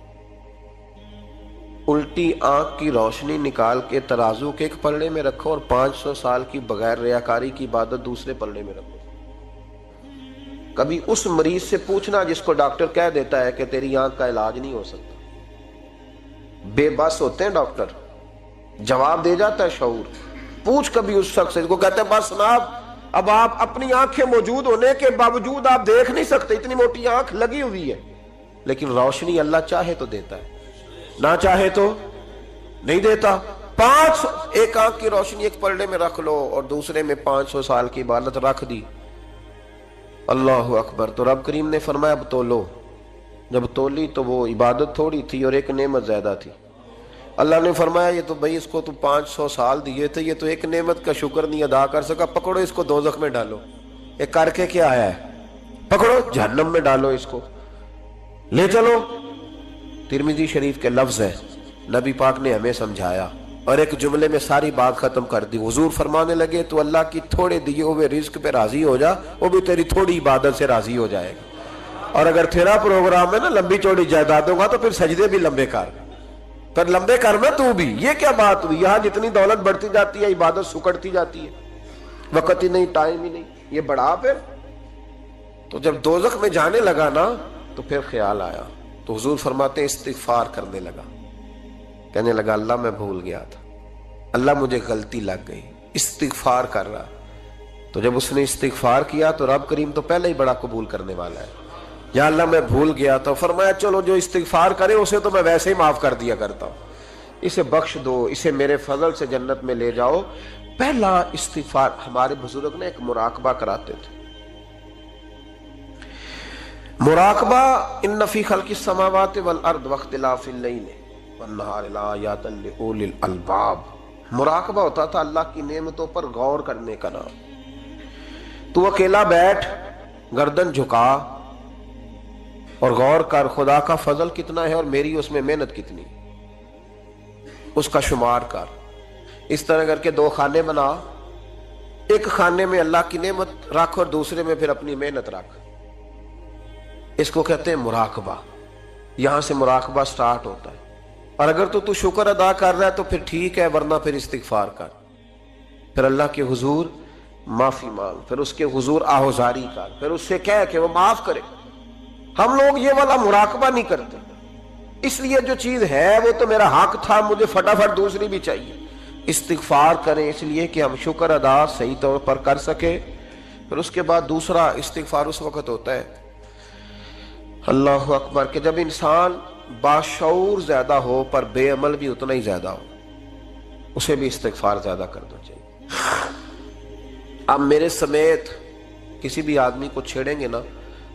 الٹی آنکھ کی روشنی نکال کے ترازو کے ایک پلڑے میں رکھو اور 500 سال کی بغیر ریاکاری کی عبادت دوسرے پلڑے میں رکھو۔ کبھی اس مریض سے پوچھنا جس کو ڈاکٹر کہہ دیتا ہے کہ تیری آنکھ کا علاج نہیں ہو سکتا، بے بس ہوتے ہیں ڈاکٹر، جواب دے جاتا ہے شعور۔ پوچھ کبھی اس شخص سے کو کہتے ہیں بس جناب اب آپ اپنی آنکھیں موجود ہونے کے باوجود آپ دیکھ نہیں سکتے، اتنی موٹی آنکھ لگی ہوئی ہے، لیکن روشنی اللہ چاہے تو دیتا ہے، نہ چاہے تو نہیں دیتا۔ 5 ایک آنکھ کی روشنی ایک پلڑے میں رکھ لو اور دوسرے میں 500 سال کی عبادت رکھ دی، اللہ اکبر۔ تو رب کریم نے فرمایا اب تولو، جب تولی تو وہ عبادت تھوڑی تھی اور ایک نعمت زیادہ تھی۔ اللہ نے فرمایا یہ تو بھائی اس کو تو 500 سال دیے تھے، یہ تو ایک نعمت کا شکر نہیں ادا کر سکا، پکڑو اس کو دوزخ میں ڈالو۔ ایک کر کے کیا آیا ہے، پکڑو جہنم میں ڈالو اس کو، لے چلو۔ ترمذی شریف کے لفظ ہے، نبی پاک نے ہمیں سمجھایا اور ایک جملے میں ساری بات ختم کر دی۔ حضور فرمانے لگے تو اللہ کی تھوڑے دیے ہوئے رزق پہ راضی ہو جا، وہ بھی تیری تھوڑی عبادت سے راضی ہو جائے گا۔ اور اگر تیرا پروگرام ہے نا لمبی چوڑی جائیدادوں کا، تو پھر سجدے بھی لمبے کر، پھر لمبے کرنا تو بھی۔ یہ کیا بات ہوئی، یہاں جتنی دولت بڑھتی جاتی ہے عبادت سکڑتی جاتی ہے، وقت ہی نہیں، ٹائم ہی نہیں، یہ بڑھا پھر۔ تو جب دوزخ میں جانے لگا نا تو پھر خیال آیا، تو حضور فرماتے ہیں استغفار کرنے لگا، کہنے لگا اللہ میں بھول گیا تھا، اللہ مجھے غلطی لگ گئی، استغفار کر رہا۔ تو جب اس نے استغفار کیا تو رب کریم تو پہلے ہی بڑا قبول کرنے والا ہے۔ یا اللہ میں بھول گیا تو فرمایا چلو جو استغفار کرے اسے تو میں ویسے ہی معاف کر دیا کرتا ہوں، اسے بخش دو، اسے میرے فضل سے جنت میں لے جاؤ۔ پہلا استغفار ہمارے بزرگ نے ایک مراقبہ کراتے تھے۔ مراقبہ ان فی خلق السماوات والارض واختلاف اللیل والنہار لآیات لأولی الالباب۔ مراقبہ ہوتا تھا اللہ کی نعمتوں پر غور کرنے کا نام۔ تو اکیلا بیٹھ، گردن جھکا اور غور کر خدا کا فضل کتنا ہے اور میری اس میں محنت کتنی، اس کا شمار کر۔ اس طرح کر کے دو خانے بنا، ایک خانے میں اللہ کی نعمت رکھ اور دوسرے میں پھر اپنی محنت رکھ۔ اس کو کہتے ہیں مراقبہ۔ یہاں سے مراقبہ سٹارٹ ہوتا ہے۔ اور اگر تو شکر ادا کر رہا ہے تو پھر ٹھیک ہے، ورنہ پھر استغفار کر، پھر اللہ کے حضور معافی مانگ، پھر اس کے حضور آہوزاری کر، پھر اس سے کہہ کہ وہ معاف کرے۔ ہم لوگ یہ والا مراقبہ نہیں کرتے، اس لیے جو چیز ہے وہ تو میرا حق تھا، مجھے فٹافٹ دوسری بھی چاہیے۔ استغفار کریں اس لیے کہ ہم شکر ادا صحیح طور پر کر سکے۔ پھر اس کے بعد دوسرا استغفار اس وقت ہوتا ہے اللہ اکبر کہ جب انسان باشعور زیادہ ہو پر بے عمل بھی اتنا ہی زیادہ ہو، اسے بھی استغفار زیادہ کرنا چاہیے۔ اب میرے سمیت کسی بھی آدمی کو چھیڑیں گے نا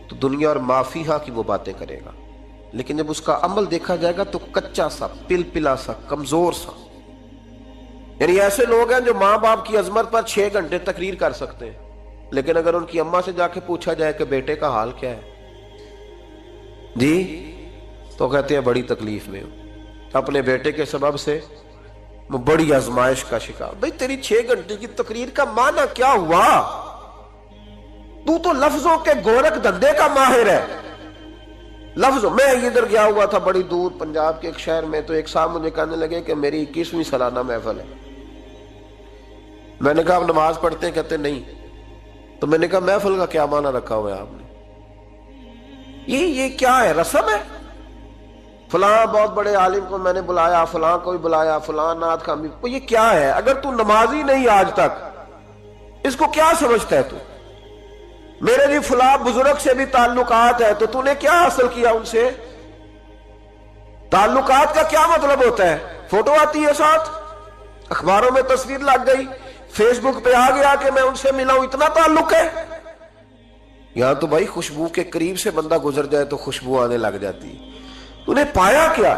تو دنیا اور مافیہ کی وہ باتیں کرے گا، لیکن جب اس کا عمل دیکھا جائے گا تو کچا سا، پلپلا سا، کمزور سا۔ یعنی ایسے لوگ ہیں جو ماں باپ کی عظمت پر 6 گھنٹے تقریر کر سکتے ہیں، لیکن اگر ان کی اماں سے جا کے پوچھا جائے کہ بیٹے کا حال کیا ہے جی، تو کہتے ہیں بڑی تکلیف میں ہوں، اپنے بیٹے کے سبب سے وہ بڑی آزمائش کا شکار۔ بھئی تیری 6 گھنٹے کی تقریر کا معنی کیا ہوا؟ تو لفظوں کے گورکھ دھندے کا ماہر ہے۔ لفظوں میں ادھر گیا ہوا تھا بڑی دور پنجاب کے ایک شہر میں، تو ایک صاحب مجھے کہنے لگے کہ میری 21ویں سالانہ محفل ہے۔ میں نے کہا آپ نماز پڑھتے ہیں؟ کہتے نہیں۔ تو میں نے کہا محفل کا کیا معنی رکھا ہوا ہے آپ نے؟ یہ کیا ہے؟ رسم ہے؟ فلاں بہت بڑے عالم کو میں نے بلایا، فلاں کو بھی بلایا، فلاں نعت خواں بھی۔ یہ کیا ہے؟ اگر تو نمازی نہیں آج تک، اس کو کیا سمجھتا ہے تو؟ میرے بھی فلاں بزرگ سے بھی تعلقات ہے، تو نے کیا حاصل کیا ان سے؟ تعلقات کا کیا مطلب ہوتا ہے؟ فوٹو آتی ہے ساتھ، اخباروں میں تصویر لگ گئی، فیس بک پہ آ گیا کہ میں ان سے ملا ہوں، اتنا تعلق ہے؟ یہاں تو بھائی خوشبو کے قریب سے بندہ گزر جائے تو خوشبو آنے لگ جاتی ہے۔ انہیں پایا کیا؟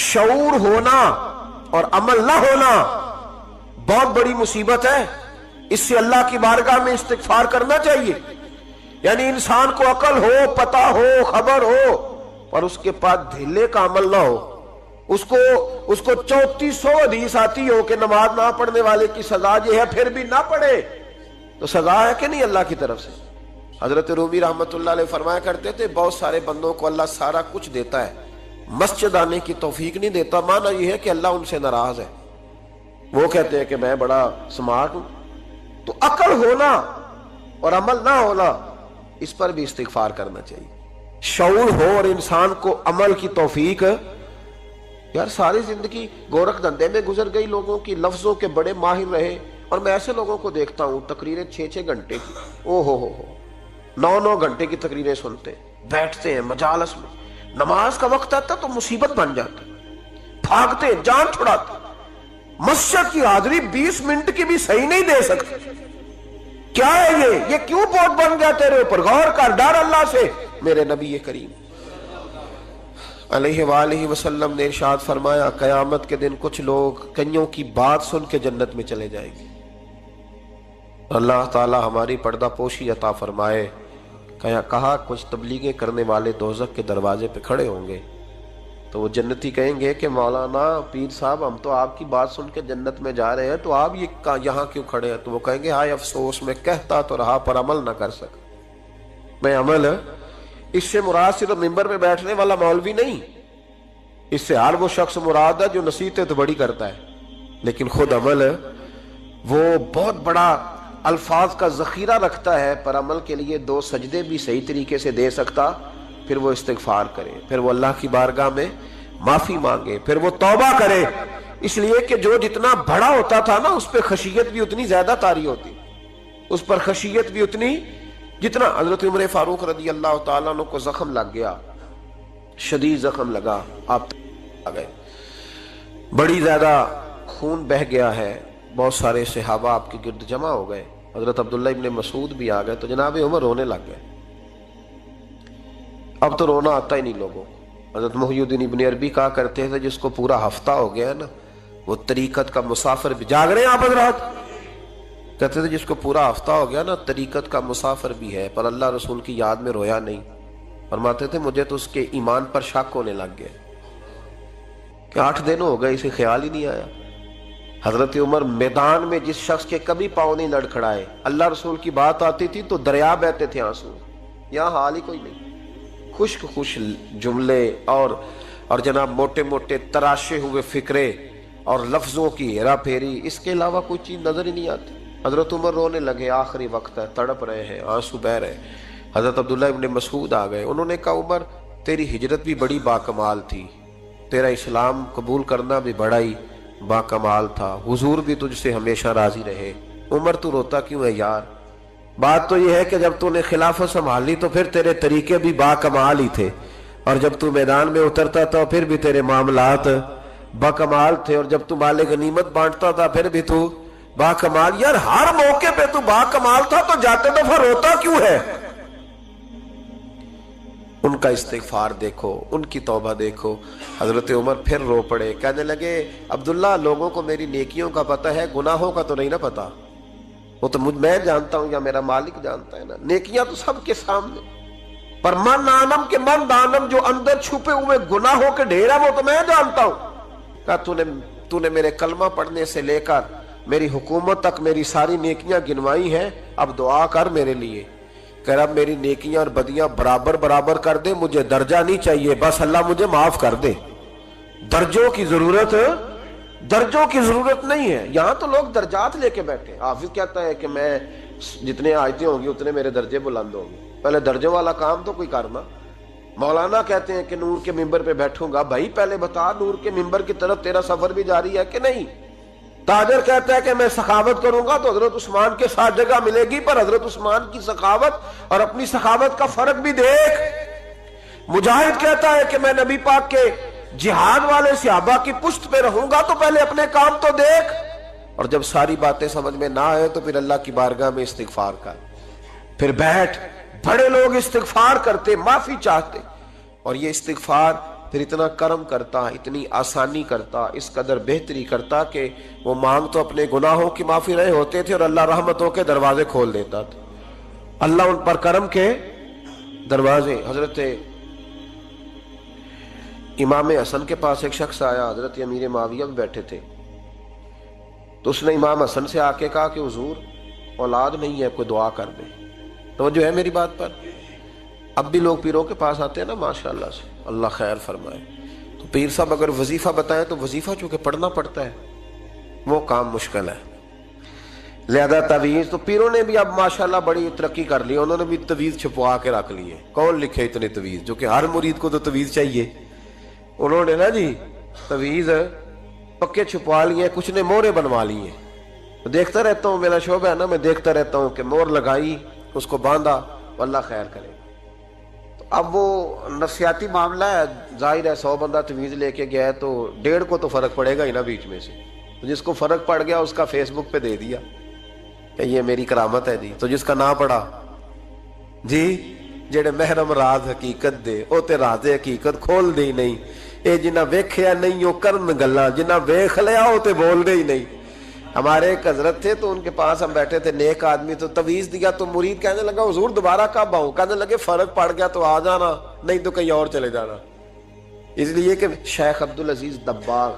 شعور ہونا اور عمل نہ ہونا بہت بڑی مصیبت ہے۔ اس سے اللہ کی بارگاہ میں استغفار کرنا چاہیے۔ یعنی انسان کو عقل ہو، پتہ ہو، خبر ہو، اور اس کے پاس دھیلے کا عمل نہ ہو۔ اس کو 3400 حدیث آتی ہو کہ نماز نہ پڑھنے والے کی سزا یہ ہے، پھر بھی نہ پڑھے تو سزا ہے کہ نہیں اللہ کی طرف سے؟ حضرت رومی رحمت اللہ علیہ فرمایا کرتے تھے بہت سارے بندوں کو اللہ سارا کچھ دیتا ہے، مسجد آنے کی توفیق نہیں دیتا۔ معنی یہ ہے کہ اللہ ان سے ناراض ہے۔ وہ کہتے ہیں کہ میں بڑا سمارٹ ہوں۔ تو عقل ہونا اور عمل نہ ہونا، اس پر بھی استغفار کرنا چاہیے۔ شعور ہو اور انسان کو عمل کی توفیق۔ یار ساری زندگی گورکھ دھندے میں گزر گئی لوگوں کی، لفظوں کے بڑے ماہر رہے، اور میں ایسے لوگوں کو دیکھتا ہوں تقریریں 6 گھنٹے کی، او ہو 9 گھنٹے کی تقریریں سنتے، بیٹھتے ہیں مجالس میں، نماز کا وقت آتا تو مصیبت بن جاتا، بھاگتے ہیں، جان چھڑاتے، مسجد کی حاضری 20 منٹ کی بھی صحیح نہیں دے سکتے۔ کیا ہے یہ کیوں بہت بن گیا تیرے اوپر؟ غور کر، ڈر اللہ سے۔ میرے نبی کریم علیہ وآلہ وسلم نے ارشاد فرمایا قیامت کے دن کچھ لوگ کئیوں کی بات سن کے جنت میں چلے جائیں گے۔ اللہ تعالی ہماری پردہ پوشی عطا فرمائے۔ کہا کچھ تبلیغیں کرنے والے دوزخ کے دروازے پہ کھڑے ہوں گے تو وہ جنتی کہیں گے کہ مولانا پیر صاحب ہم تو آپ کی بات سن کے جنت میں جا رہے ہیں، تو آپ یہ یہاں کیوں کھڑے ہیں؟ تو وہ کہیں گے ہائے افسوس، میں کہتا تو رہا پر عمل نہ کر سکا۔ میں عمل، اس سے مراد صرف ممبر پہ بیٹھنے والا مولوی نہیں، اس سے ہر وہ شخص مراد ہے جو نصیحتیں تو بڑی کرتا ہے لیکن خود عمل وہ بہت بڑا الفاظ کا ذخیرہ رکھتا ہے، پر عمل کے لیے 2 سجدے بھی صحیح طریقے سے دے سکتا، پھر وہ استغفار کرے، پھر وہ اللہ کی بارگاہ میں معافی مانگے، پھر وہ توبہ کرے، اس لیے کہ جو جتنا بڑا ہوتا تھا نا اس پہ خشیت بھی اتنی زیادہ طاری ہوتی، اس پر خشیت بھی اتنی، جتنا حضرت عمر فاروق رضی اللہ تعالیٰ عنہ کو زخم لگ گیا، شدید زخم لگا، آپ آ گئے، بڑی زیادہ خون بہ گیا ہے، بہت سارے صحابہ آپ کے گرد جمع ہو گئے، حضرت عبداللہ ابن مسعود بھی آ گئے، تو جناب عمر رونے لگ گئے، اب تو رونا آتا ہی نہیں لوگوں کو۔ حضرت محی الدین ابن عربی کہا کرتے تھے جس کو پورا ہفتہ ہو گیا ہے نا وہ طریقت کا مسافر بھی، جاگ رہے ہیں آپ حضرات، کہتے تھے جس کو پورا ہفتہ ہو گیا نا طریقت کا مسافر بھی ہے، پر اللہ رسول کی یاد میں رویا نہیں۔ فرماتے تھے مجھے تو اس کے ایمان پر شک ہونے لگ گیا کہ 8 دن ہو گئے اسے خیال ہی نہیں آیا۔ حضرت عمر میدان میں جس شخص کے کبھی پاؤں نہیں لڑکھڑائے، اللہ رسول کی بات آتی تھی تو دریا بہتے تھے آنسو، یہاں حال ہی کوئی نہیں، خشک جملے اور جناب موٹے موٹے تراشے ہوئے فکرے اور لفظوں کی ہیرا پھیری، اس کے علاوہ کوئی چیز نظر ہی نہیں آتی۔ حضرت عمر رونے لگے، آخری وقت ہے، تڑپ رہے ہیں، آنسو بہ رہے ہیں۔ حضرت عبداللہ ابن مسعود آ گئے، انہوں نے کہا عمر تیری ہجرت بھی بڑی باکمال تھی، تیرا اسلام قبول کرنا بھی بڑا ہی باکمال تھا، حضور بھی تجھ سے ہمیشہ راضی رہے، عمر تو روتا کیوں ہے یار؟ بات تو یہ ہے کہ جب تو نے خلافت سنبھالی تو پھر تیرے طریقے بھی باکمال ہی تھے، اور جب تو میدان میں اترتا تھا پھر بھی تیرے معاملات باکمال تھے، اور جب تو مال غنیمت بانٹتا تھا پھر بھی تو باکمال، یار ہر موقع پہ تو باکمال تھا، تو جاتے دفعہ روتا کیوں ہے؟ ان کا استغفار دیکھو، ان کی توبہ دیکھو۔ حضرت عمر پھر رو پڑے، کہنے لگے عبداللہ لوگوں کو میری نیکیوں کا پتہ ہے، گناہوں کا تو نہیں نا پتہ، وہ تو میں جانتا ہوں یا میرا مالک جانتا ہے نا، نیکیاں تو سب کے سامنے، پر من آنم کے من دانم، جو اندر چھپے ہوئے گناہوں کے ڈھیر ہے وہ تو میں جانتا ہوں۔ کہا تو نے میرے کلمہ پڑھنے سے لے کر میری حکومت تک میری ساری نیکیاں گنوائی ہیں، اب دعا کر میرے لیے، کہ رب میری نیکیاں اور بدیاں برابر برابر کر دے، مجھے درجہ نہیں چاہیے، بس اللہ مجھے معاف کر دے، درجوں کی ضرورت نہیں ہے۔ یہاں تو لوگ درجات لے کے بیٹھے، حافظ کہتا ہے کہ میں جتنے آیتیں ہوں گی اتنے میرے درجے بلند ہوں گے، پہلے درجوں والا کام تو کوئی کرنا۔ مولانا کہتے ہیں کہ نور کے ممبر پہ بیٹھوں گا، بھائی پہلے بتا نور کے ممبر کی طرف تیرا سفر بھی جاری ہے کہ نہیں؟ تاجر کہتا ہے کہ میں سخاوت کروں گا تو حضرت عثمان کے ساتھ جگہ ملے گی، پر حضرت عثمان کی سخاوت اور اپنی سخاوت کا فرق بھی دیکھ۔ مجاہد کہتا ہے کہ میں نبی پاک کے جہاد والے صحابہ کی پشت پہ رہوں گا، تو پہلے اپنے کام تو دیکھ، اور جب ساری باتیں سمجھ میں نہ آئے تو پھر اللہ کی بارگاہ میں استغفار کر، پھر بیٹھ۔ بڑے لوگ استغفار کرتے، معافی چاہتے، اور یہ استغفار پھر اتنا کرم کرتا، اتنی آسانی کرتا، اس قدر بہتری کرتا کہ وہ مانگ تو اپنے گناہوں کی معافی رہے ہوتے تھے اور اللہ رحمتوں کے دروازے کھول دیتا تھا، اللہ ان پر کرم کے دروازے۔ حضرت امام حسن کے پاس ایک شخص آیا، حضرت امیر معاویہ بھی بیٹھے تھے، تو اس نے امام حسن سے آ کے کہا کہ حضور اولاد نہیں ہے، کوئی دعا کر دے۔ توجہ ہے میری بات پر؟ اب بھی لوگ پیروں کے پاس آتے ہیں نا، ماشاءاللہ سے، اللہ خیر فرمائے، تو پیر صاحب اگر وظیفہ بتائیں تو وظیفہ چونکہ پڑھنا پڑتا ہے وہ کام مشکل ہے، لہذا تعویذ تو پیروں نے بھی اب ماشاءاللہ بڑی ترقی کر لی، انہوں نے بھی تعویذ چھپوا کے رکھ لیے۔ کون لکھے اتنے تعویذ، جو کہ ہر مرید کو تو تعویذ چاہیے، انہوں نے نا جی تعویذ پکے چھپوا لیے، کچھ نے مورے بنوا لی ہیں۔ دیکھتا رہتا ہوں، میرا شعبہ ہے نا، میں دیکھتا رہتا ہوں کہ مور لگائی، اس کو باندھا، اللہ خیر کرے۔ اب وہ نفسیاتی معاملہ ہے، ظاہر ہے 100 بندہ تعویذ لے کے گیا ہے تو 1.5 کو تو فرق پڑے گا ہی نا بیچ میں سے، جس کو فرق پڑ گیا اس کا فیس بک پہ دے دیا کہ یہ میری کرامت ہے جی، تو جس کا نہ پڑا جی جڑے محرم راز حقیقت دے او تے راز حقیقت کھول دے ہی نہیں، اے جنہ ویکھیا نہیں او کرن گلاں، جنہ ویکھ لیا او تے بول دے ہی نہیں۔ ہمارے ایک حضرت تھے تو ان کے پاس ہم بیٹھے تھے، نیک آدمی، تو تعویذ دیا تو مرید کہنے لگا حضور دوبارہ کب آؤں؟ کہنے لگے فرق پڑ گیا تو آ جانا، نہیں تو کہیں اور چلے جانا۔ اس لیے کہ شیخ عبدالعزیز دباغ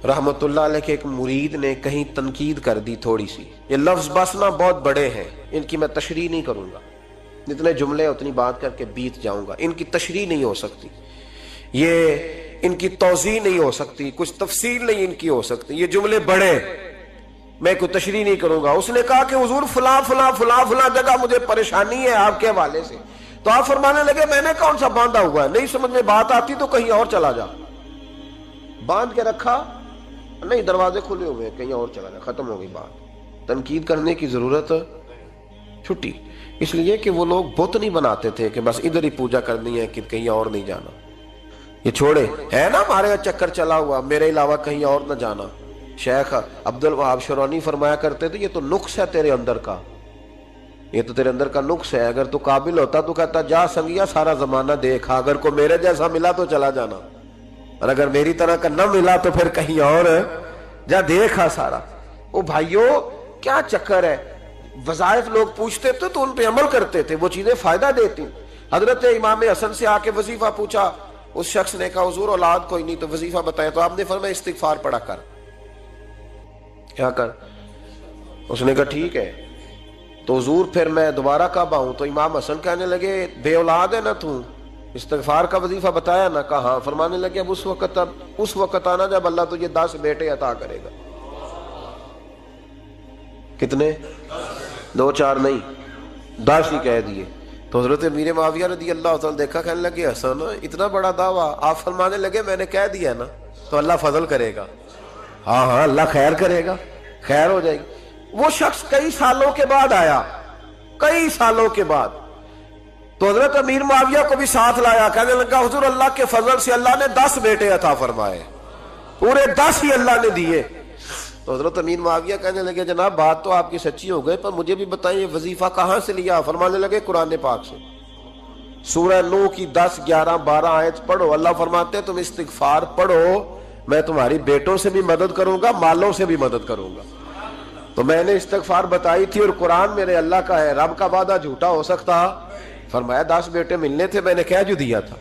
رحمت اللہ علیہ کے ایک مرید نے کہیں تنقید کر دی تھوڑی سی، یہ لفظ بس نا بہت بڑے ہیں، ان کی میں تشریح نہیں کروں گا، جتنے جملے اتنی بات کر کے بیت جاؤں گا، ان کی تشریح نہیں ہو سکتی، یہ ان کی توضیح نہیں ہو سکتی، کچھ تفصیل نہیں ان کی ہو سکتی، یہ جملے بڑے، میں کوئی تشریح نہیں کروں گا۔ اس نے کہا کہ حضور فلاں فلاں فلاں فلاں جگہ مجھے پریشانی ہے آپ کے حوالے سے، تو آپ فرمانے لگے میں نے کون سا باندھا ہوا ہے، نہیں سمجھ میں بات آتی تو کہیں اور چلا جا. باندھ کے رکھا، نہیں دروازے کھلے ہوئے ہیں، کہیں اور چلا جا، ختم ہو گئی بات. تنقید کرنے کی ضرورت چھٹی. اس لیے کہ وہ لوگ بت نہیں بناتے تھے کہ بس ادھر ہی پوجا کرنی ہے کہ کہیں اور نہیں جانا. یہ چھوڑے ہے نا ہمارے چکر چلا ہوا، میرے علاوہ کہیں اور نہ جانا. شیخ عبد الوہاب شرونی فرمایا کرتے تھے یہ تو نقص ہے تیرے اندر کا، یہ تو تیرے اندر کا نقص ہے. اگر تو قابل ہوتا تو کہتا جا سنگیا سارا زمانہ دیکھا، اگر کو میرے جیسا ملا تو چلا جانا، اور اگر میری طرح کا نہ ملا تو پھر کہیں اور جا دیکھا سارا. او بھائیو کیا چکر ہے، وظائف لوگ پوچھتے تھے تو ان پہ عمل کرتے تھے، وہ چیزیں فائدہ دیتی. حضرت امام حسن سے آ کے وظیفہ پوچھا، اس شخص نے کہا حضور اولاد کوئی نہیں تو وظیفہ بتائیں، تو آپ نے فرمایا استغفار پڑھا کر. کیا کر؟ اس نے کہا ٹھیک ہے. تو حضور پھر میں دوبارہ کب آؤں؟ تو امام حسن کہنے لگے بے اولاد ہے نا تو، استغفار کا وظیفہ بتایا نا؟ کہا ہاں. فرمانے لگے اب اس وقت آنا جب اللہ تجھے 10 بیٹے عطا کرے گا. کتنے؟ 2 4 نہیں، 10 ہی کہہ دیے. تو حضرت امیر معاویہ رضی اللہ تعالیٰ دیکھا، کہنے لگے حسن اتنا بڑا دعویٰ. آپ فرمانے لگے میں نے کہہ دیا نا تو اللہ فضل کرے گا. ہاں ہاں اللہ خیر کرے گا، خیر ہو جائے گی. وہ شخص کئی سالوں کے بعد آیا، کئی سالوں کے بعد. تو حضرت امیر معاویہ کو بھی ساتھ لایا، کہنے لگا حضور اللہ کے فضل سے اللہ نے 10 بیٹے عطا فرمائے، پورے 10 ہی اللہ نے دیے. تو حضرت امیر معاویہ کہنے لگے جناب بات تو آپ کی سچی ہو گئی، پر مجھے بھی بتائیں یہ وظیفہ کہاں سے لیا؟ فرمانے لگے قرآن پاک سے. سورہ نوح کی 10 11 12 آیت پڑھو. اللہ فرماتے ہیں تم استغفار پڑھو، میں تمہاری بیٹوں سے بھی مدد کروں گا، مالوں سے بھی مدد کروں گا. تو میں نے استغفار بتائی تھی اور قرآن میرے اللہ کا ہے، رب کا وعدہ جھوٹا ہو سکتا؟ فرمایا 10 بیٹے ملنے تھے، میں نے کہہ جو دیا تھا.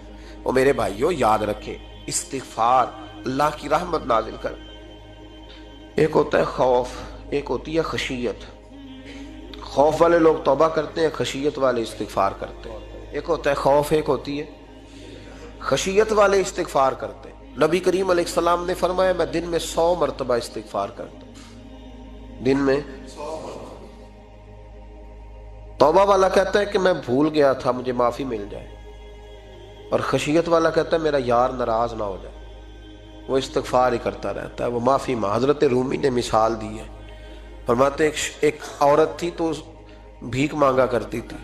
وہ میرے بھائیوں یاد رکھے استغفار اللہ کی رحمت نازل کر. ایک ہوتا ہے خوف، ایک ہوتی ہے خشیت. خوف والے لوگ توبہ کرتے ہیں، خشیت والے استغفار کرتے ہیں. ایک ہوتا ہے خوف، ایک ہوتی ہے خشیت والے استغفار کرتے ہیں. نبی کریم علیہ السلام نے فرمایا میں دن میں 100 مرتبہ استغفار کرتا ہوں، دن میں. توبہ والا کہتا ہے کہ میں بھول گیا تھا مجھے معافی مل جائے، اور خشیت والا کہتا ہے میرا یار ناراض نہ ہو جائے، وہ استغفار ہی کرتا رہتا ہے، وہ معافی حضرت رومی نے مثال دی ہے. فرماتے ایک عورت تھی تو بھیک مانگا کرتی تھی.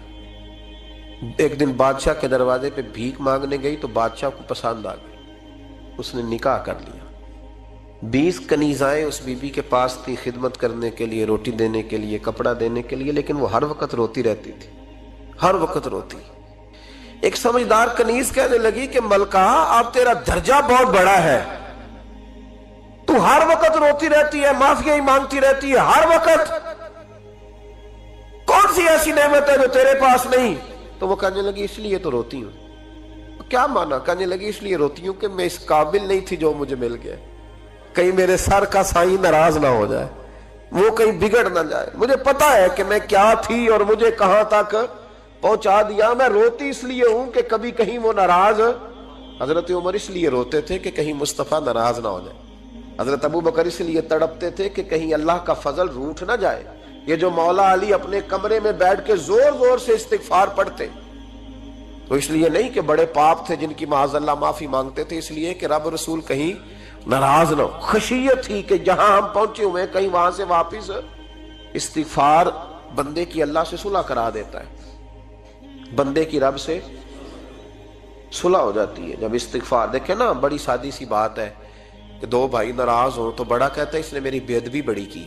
ایک دن بادشاہ کے دروازے پہ بھیک مانگنے گئی تو بادشاہ کو پسند آ گئی، اس نے نکاح کر لیا. 20 کنیزائیں اس بی بی کے پاس تھی خدمت کرنے کے لیے، روٹی دینے کے لیے، کپڑا دینے کے لیے، لیکن وہ ہر وقت روتی رہتی تھی، ہر وقت روتی. ایک سمجھدار کنیز کہنے لگی کہ ملکہ اب تیرا درجہ بہت بڑا ہے، تو ہر وقت روتی رہتی ہے، معافیاں ہی مانگتی رہتی ہے ہر وقت، کون سی ایسی نعمت ہے جو تیرے پاس نہیں؟ تو وہ کہنے لگی اس لیے تو روتی ہوں. کیا مانا؟ کہنے لگی اس لیے روتی ہوں کہ میں اس قابل نہیں تھی جو مجھے مل گیا، کہیں میرے سر کا سائیں ناراض نہ ہو جائے، وہ کہیں بگڑ نہ جائے. مجھے پتا ہے کہ میں کیا تھی اور مجھے کہاں تک پہنچا دیا. میں روتی اس لیے ہوں کہ کبھی کہیں وہ ناراض. حضرت عمر اس لیے روتے تھے کہ کہیں مصطفیٰ ناراض نہ ہو جائے. حضرت ابو بکر اس لیے تڑپتے تھے کہ کہیں اللہ کا فضل روٹھ نہ جائے. یہ جو مولا علی اپنے کمرے میں بیٹھ کے زور زور سے استغفار پڑھتے تو اس لیے نہیں کہ بڑے پاپ تھے جن کی معاذ اللہ معافی مانگتے تھے، اس لیے کہ رب رسول کہیں ناراض نہ ہو. خشیت تھی کہ جہاں ہم پہنچے ہوئے کہیں وہاں سے واپس. استغفار بندے کی اللہ سے صلح کرا دیتا ہے، بندے کی رب سے صلح ہو جاتی ہے جب استغفار. دیکھیں نا بڑی سادی سی بات ہے کہ 2 بھائی ناراض ہوں تو بڑا کہتا ہے اس نے میری بے ادبی بڑی کی،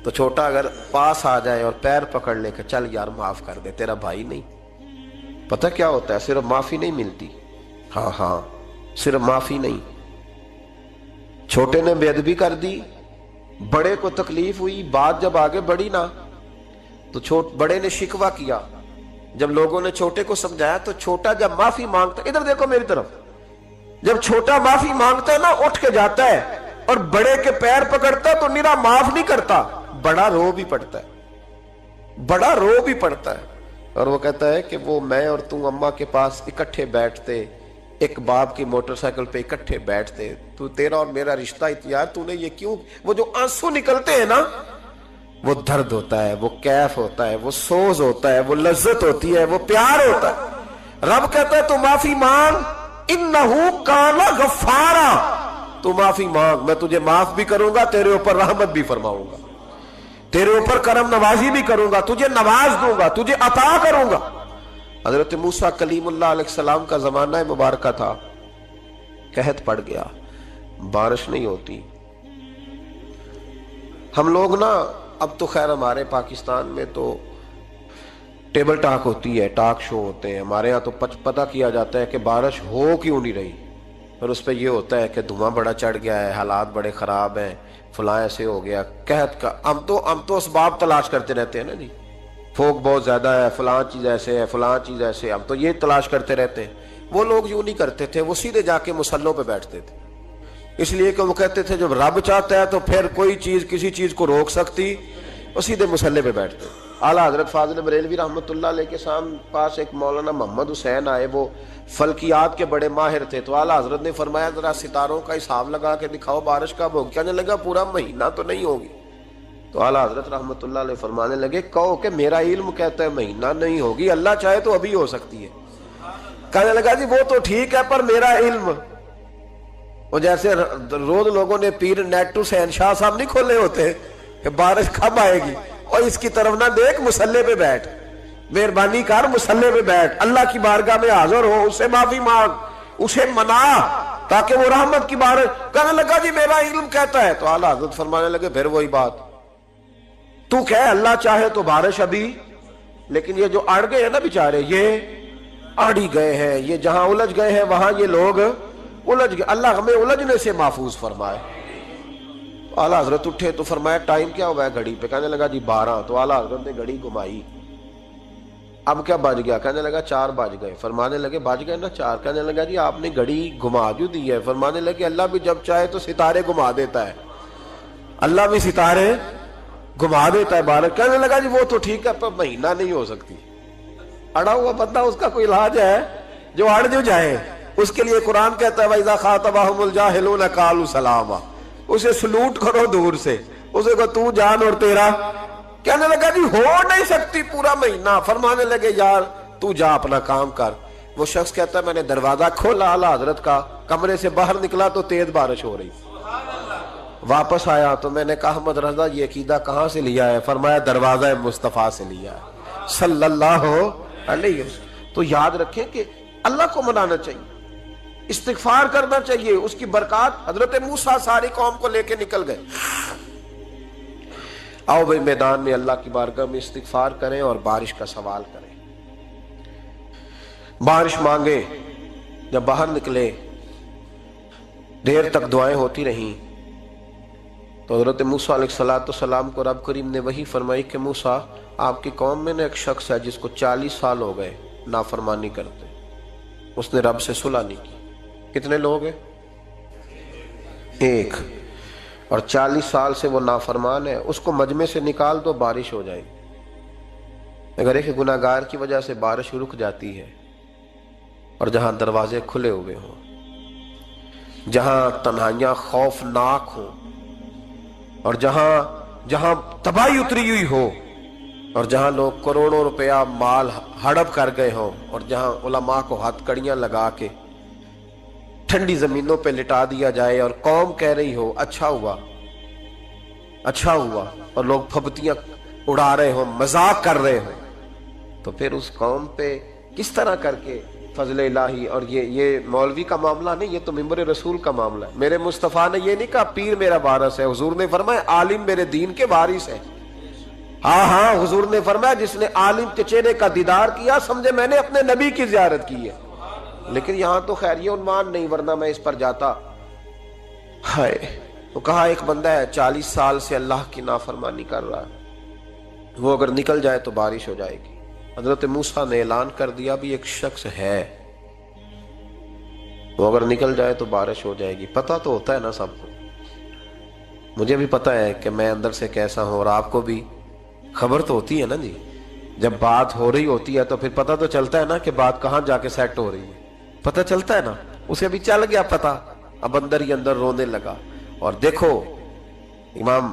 تو چھوٹا اگر پاس آ جائے اور پیر پکڑ لے کہ چل یار معاف کر دے، تیرا بھائی نہیں. پتہ کیا ہوتا ہے؟ صرف معافی نہیں ملتی، ہاں صرف معافی نہیں. چھوٹے نے بے ادبی کر دی، بڑے کو تکلیف ہوئی، بات جب آگے بڑھی نا تو بڑے نے شکوہ کیا. جب لوگوں نے چھوٹے کو سمجھایا تو چھوٹا جب معافی مانگتا، ادھر دیکھو میری طرف، جب چھوٹا معافی مانگتا ہے نا اٹھ کے جاتا ہے اور بڑے کے پیر پکڑتا ہے تو نرا معاف نہیں کرتا، بڑا رو بھی پڑتا ہے، بڑا رو بھی پڑتا ہے. اور وہ کہتا ہے کہ وہ میں اور تم اماں کے پاس اکٹھے بیٹھتے، ایک باپ کی موٹر سائیکل پہ اکٹھے بیٹھتے، تو تیرا اور میرا رشتہ یار تو نے یہ کیوں، وہ جو آنسو نکلتے ہیں نا وہ درد ہوتا ہے، وہ کیف ہوتا ہے، وہ سوز ہوتا ہے، وہ لذت ہوتی ہے، وہ پیار ہوتا ہے۔ رب کہتا ہے تو معافی مانگ، انہو کان غفارا، تو معافی مانگ، میں تجھے معاف بھی کروں گا، تیرے اوپر رحمت بھی فرماؤں گا، تیرے اوپر کرم نوازی بھی کروں گا، تجھے نواز دوں گا، تجھے عطا کروں گا۔ حضرت موسیٰ کلیم اللہ علیہ السلام کا زمانہ مبارکہ تھا، قحط پڑ گیا، بارش نہیں ہوتی۔ ہم لوگ نا اب تو خیر ہمارے پاکستان میں تو ٹیبل ٹاک ہوتی ہے، ٹاک شو ہوتے ہیں، ہمارے ہاں تو پتہ کیا جاتا ہے کہ بارش ہو کیوں نہیں رہی، اور اس پہ یہ ہوتا ہے کہ دھواں بڑا چڑھ گیا ہے، حالات بڑے خراب ہیں، فلاں ایسے ہو گیا، قحط کا۔ ہم تو اسباب تلاش کرتے رہتے ہیں نا جی، فوق بہت زیادہ ہے، فلاں چیز ایسے ہے، فلاں چیز ایسے ہے، ہم تو یہ تلاش کرتے رہتے ہیں۔ وہ لوگ یوں نہیں کرتے تھے، وہ سیدھے جا کے مصلوں پہ بیٹھتے تھے، اس لیے کہ وہ کہتے تھے جب رب چاہتا ہے تو پھر کوئی چیز کسی چیز کو روک سکتی، وہ سیدھے مصلے پہ بیٹھتے۔ اعلیٰ حضرت فاضل بریلوی رحمۃ اللہ علیہ کے پاس ایک مولانا محمد حسین آئے، وہ فلکیات کے بڑے ماہر تھے، تو اعلیٰ حضرت نے فرمایا ذرا ستاروں کا حساب لگا کے دکھاؤ بارش کب ہوگی۔ کہنے لگا پورا مہینہ تو نہیں ہوگی۔ تو اعلیٰ حضرت رحمۃ اللہ علیہ فرمانے لگے کہو کہ میرا علم کہتا ہے مہینہ نہیں ہوگی، اللہ چاہے تو ابھی ہو سکتی ہے۔ کہنے لگا جی وہ تو ٹھیک ہے پر میرا علم، وہ جیسے روز لوگوں نے پیر نیٹو حسین شاہ صاحب نہیں کھولے ہوتے کہ بارش کب آئے گی، اور اس کی طرف نہ دیکھ، مصلے پہ بیٹھ، مہربانی کر مصلے پہ بیٹھ، اللہ کی بارگاہ میں حاضر ہو، اس سے معافی مانگ، اسے منا تاکہ وہ رحمت کی بارش۔ کہنے لگا جی میرا علم کہتا ہے۔ تو اعلیٰ حضرت فرمانے لگے پھر وہی بات، تو کہہ اللہ چاہے تو بارش ابھی، لیکن یہ جو اڑ گئے ہیں نا بیچارے، یہ اڑ ہی گئے ہیں، یہ جہاں الجھ گئے ہیں وہاں یہ لوگ الجھ گئے، اللہ ہمیں الجھنے سے محفوظ فرمائے۔ اعلیٰ حضرت اٹھے تو فرمایا ٹائم کیا ہوا ہے گھڑی پہ؟ کہنے لگا جی 12۔ تو اعلیٰ حضرت نے گھڑی گھمائی، اب کیا بج گیا؟ کہنے لگا 4 بج گئے۔ فرمانے لگے بج گئے نا 4؟ کہنے لگا جی آپ نے گھڑی گھما جو دی ہے۔ فرمانے لگے اللہ بھی جب چاہے تو ستارے گھما دیتا ہے، اللہ بھی ستارے گھما دیتا ہے بارش۔ کہنے لگا جی وہ تو ٹھیک ہے پر مہینہ نہیں ہو سکتی۔ اڑا ہوا بندہ اس کا کوئی علاج ہے جو اڑ جو جائے، اس کے لیے قرآن کہتا ہے وَإِذَا خَاطَبَهُمُ الْجَاهِلُونَ قَالُوا سَلَامًا، اسے سلوٹ کرو دور سے، اسے کہو تو جان اور تیرا۔ کہنے لگا جی ہو نہیں سکتی پورا مہینہ۔ فرمانے لگے یار تو جا اپنا کام کر۔ وہ شخص کہتا ہے میں نے دروازہ کھولا اعلیٰ حضرت کا، کمرے سے باہر نکلا تو تیز بارش ہو رہی، واپس آیا تو میں نے کہا احمد رضا یہ عقیدہ کہاں سے لیا ہے؟ فرمایا دروازہ مصطفیٰ سے لیا ہے صلی اللہ علیہ وسلم۔ تو یاد رکھیں کہ اللہ کو منانا چاہیے، استغفار کرنا چاہیے، اس کی برکات۔ حضرت موسیٰ ساری قوم کو لے کے نکل گئے۔ آؤ بھائی میدان میں اللہ کی بارگاہ میں استغفار کریں اور بارش کا سوال کریں، بارش مانگے۔ جب باہر نکلے دیر تک دعائیں ہوتی رہیں تو حضرت موسیٰ علیہ السلام کو رب کریم نے وحی فرمائی کہ موسیٰ آپ کی قوم میں نے ایک شخص ہے جس کو 40 سال ہو گئے نافرمانی کرتے، اس نے رب سے صلح نہیں کی۔ کتنے لوگ ہیں؟ ایک، اور 40 سال سے وہ نافرمان ہے، اس کو مجمع سے نکال دو بارش ہو جائے گی۔ اگر ایک گناہ گار کی وجہ سے بارش رک جاتی ہے، اور جہاں دروازے کھلے ہوئے ہوں، جہاں تنہائیاں خوفناک ہوں، اور جہاں تباہی اتری ہوئی ہو، اور جہاں لوگ کروڑوں روپیہ مال ہڑپ کر گئے ہوں، اور جہاں علماء کو ہتھ کڑیاں لگا کے ٹھنڈی زمینوں پہ لٹا دیا جائے اور قوم کہہ رہی ہو اچھا ہوا اچھا ہوا، اور لوگ پھبتیاں اڑا رہے ہوں، مذاق کر رہے ہوں، تو پھر اس قوم پہ کس طرح کر کے فضل الہی۔ اور یہ مولوی کا معاملہ نہیں، یہ تو ممبر رسول کا معاملہ ہے۔ میرے مصطفیٰ نے یہ نہیں کہا پیر میرا وارث ہے، حضور نے فرمایا عالم میرے دین کے وارث ہے۔ ہاں حضور نے فرمایا جس نے عالم کے چہرے کا دیدار کیا سمجھے میں نے اپنے نبی کی زیارت کی ہے۔ لیکن یہاں تو خیر یہ عنوان نہیں، ورنہ میں اس پر جاتا۔ ہائے، وہ کہا ایک بندہ ہے 40 سال سے اللہ کی نافرمانی کر رہا ہے، وہ اگر نکل جائے تو بارش ہو جائے گی۔ حضرت موسیٰ نے اعلان کر دیا بھی ایک شخص ہے، وہ اگر نکل جائے تو بارش ہو جائے گی۔ پتہ تو ہوتا ہے نا سب کو، مجھے بھی پتہ ہے کہ میں اندر سے کیسا ہوں، اور آپ کو بھی خبر تو ہوتی ہے نا جی۔ جب بات ہو رہی ہوتی ہے تو پھر پتہ تو چلتا ہے نا کہ بات کہاں جا کے سیٹ ہو رہی ہے، پتہ چلتا ہے نا۔ اسے بھی چل گیا پتہ، اب اندر ہی اندر رونے لگا۔ اور دیکھو امام